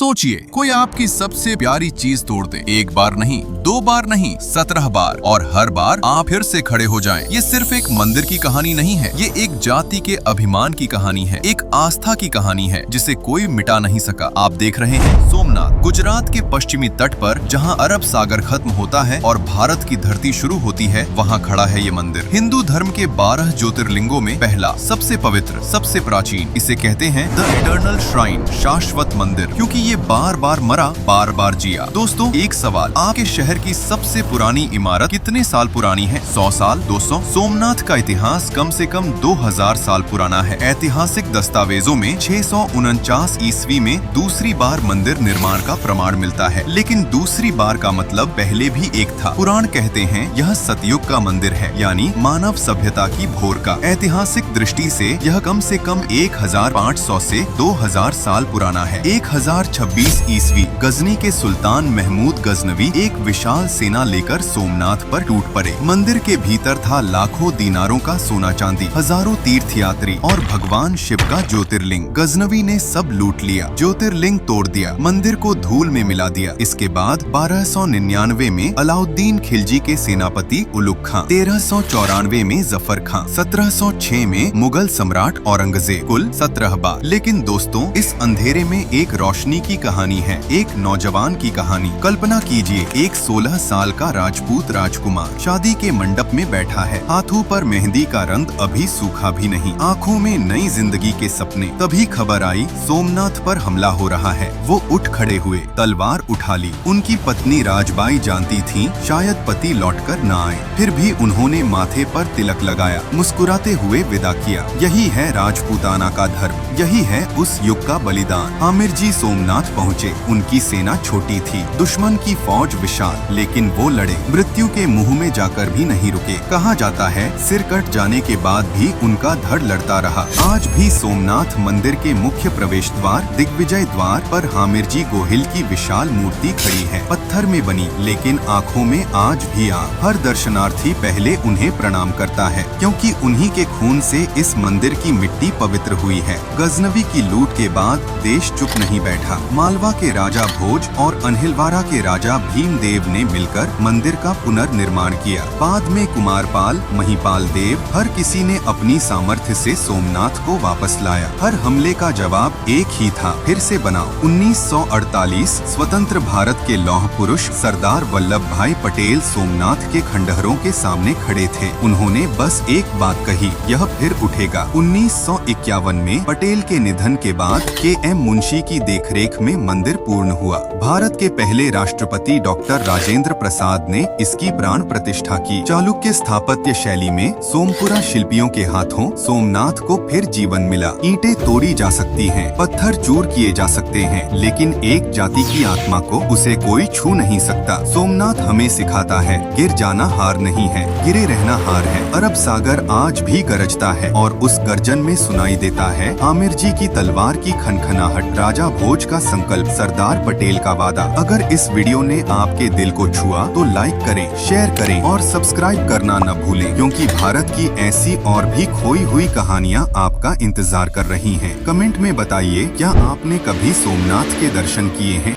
सोचिए, कोई आपकी सबसे प्यारी चीज तोड़ दे, एक बार नहीं, 2 बार नहीं, 17 बार, और हर बार आप फिर से खड़े हो जाएं। ये सिर्फ एक मंदिर की कहानी नहीं है, ये एक जाति के अभिमान की कहानी है, एक आस्था की कहानी है जिसे कोई मिटा नहीं सका। आप देख रहे हैं सोमनाथ, गुजरात के पश्चिमी तट पर, जहाँ अरब सागर खत्म होता है और भारत की धरती शुरू होती है, वहाँ खड़ा है ये मंदिर। हिंदू धर्म के 12 ज्योतिर्लिंगों में पहला, सबसे पवित्र, सबसे प्राचीन। इसे कहते हैं द इटर्नल श्राइन, शाश्वत मंदिर, क्योंकि ये बार बार मरा, बार बार जिया। दोस्तों, एक सवाल, आपके शहर की सबसे पुरानी इमारत कितने साल पुरानी है? 100 साल, 200? सोमनाथ का इतिहास कम से कम 2000 साल पुराना है। ऐतिहासिक दस्तावेजों में 649 ईस्वी में दूसरी बार मंदिर निर्माण का प्रमाण मिलता है, लेकिन दूसरी बार का मतलब पहले भी एक था। पुराण कहते हैं यह सतयुग का मंदिर है, यानी मानव सभ्यता की भोर का। ऐतिहासिक दृष्टि से यह कम 1500 से 2000 साल पुराना है। 1026 ईस्वी गजनी के सुल्तान महमूद गजनवी एक विशाल सेना लेकर सोमनाथ पर टूट पड़े। मंदिर के भीतर था लाखों दीनारों का सोना चांदी, हजारों तीर्थयात्री और भगवान शिव का ज्योतिर्लिंग। गजनवी ने सब लूट लिया, ज्योतिर्लिंग तोड़ दिया, मंदिर को धूल में मिला दिया। इसके बाद 1299 में अलाउद्दीन खिलजी के सेनापति उलुग खां, 1394 में जफर खां, 1706 में मुगल सम्राट औरंगजेब, कुल 17 बार। लेकिन दोस्तों, इस अंधेरे में एक रोशनी की कहानी है, एक नौजवान की कहानी। कल्पना कीजिए, एक 16 साल का राजपूत राजकुमार शादी के मंडप में बैठा है, हाथों पर मेहंदी का रंग अभी सूखा भी नहीं, आंखों में नई जिंदगी के सपने। तभी खबर आई, सोमनाथ पर हमला हो रहा है। वो उठ खड़े हुए, तलवार उठा ली। उनकी पत्नी राजबाई जानती थी शायद पति लौटकर न आए, फिर भी उन्होंने माथे पर तिलक लगाया, मुस्कुराते हुए विदा किया। यही है राजपूताना का धर्म, यही है उस युग का बलिदान। आमिर जी सोमनाथ पहुँचे। उनकी सेना छोटी थी, दुश्मन की फौज विशाल, लेकिन वो लड़े, मृत्यु के मुंह में जाकर भी नहीं रुके। कहा जाता है सिर कट जाने के बाद भी उनका धड़ लड़ता रहा। आज भी सोमनाथ मंदिर के मुख्य प्रवेश द्वार, दिग्विजय द्वार पर आमिर जी गोहिल की विशाल मूर्ति खड़ी है, पत्थर में बनी, लेकिन आँखों में आज भी आग। हर दर्शनार्थी पहले उन्हें प्रणाम करता है, क्योंकि उन्हीं के खून से इस मंदिर की मिट्टी पवित्र हुई है। गजनवी की लूट के बाद देश चुप नहीं बैठा। मालवा के राजा भोज और अनहिलवारा के राजा भीमदेव ने मिलकर मंदिर का पुनर्निर्माण किया। बाद में कुमारपाल, महिपाल देव, हर किसी ने अपनी सामर्थ्य से सोमनाथ को वापस लाया। हर हमले का जवाब एक ही था, फिर से बनाओ। 1948 स्वतंत्र भारत के लौह पुरुष सरदार वल्लभ भाई पटेल सोमनाथ के खंडहरों के सामने खड़े थे। उन्होंने बस एक बात कही, यह फिर उठेगा। 1951 में पटेल के निधन के बाद के.एम. मुंशी की देखरेख में मंदिर पूर्ण हुआ। भारत के पहले राष्ट्रपति डॉक्टर राजेंद्र प्रसाद ने इसकी प्राण प्रतिष्ठा की। चालुक्य स्थापत्य शैली में सोमपुरा शिल्पियों के हाथों सोमनाथ को फिर जीवन मिला। ईंटें तोड़ी जा सकती हैं, पत्थर चूर किए जा सकते हैं, लेकिन एक जाति की आत्मा को उसे कोई छू नहीं सकता। सोमनाथ हमें सिखाता है, गिर जाना हार नहीं है, गिरे रहना हार है। अरब सागर आज भी गरजता है और उस गर्जन में सुनाई देता है आमिर जी की तलवार की खनखनाहट, राजा भोज का संकल्प, सरदार पटेल का वादा। अगर इस वीडियो ने आपके दिल को छुआ तो लाइक करें, शेयर करें और सब्सक्राइब करना न भूलें, क्योंकि भारत की ऐसी और भी खोई हुई कहानियाँ आपका इंतजार कर रही हैं। कमेंट में बताइए, क्या आपने कभी सोमनाथ के दर्शन किए हैं?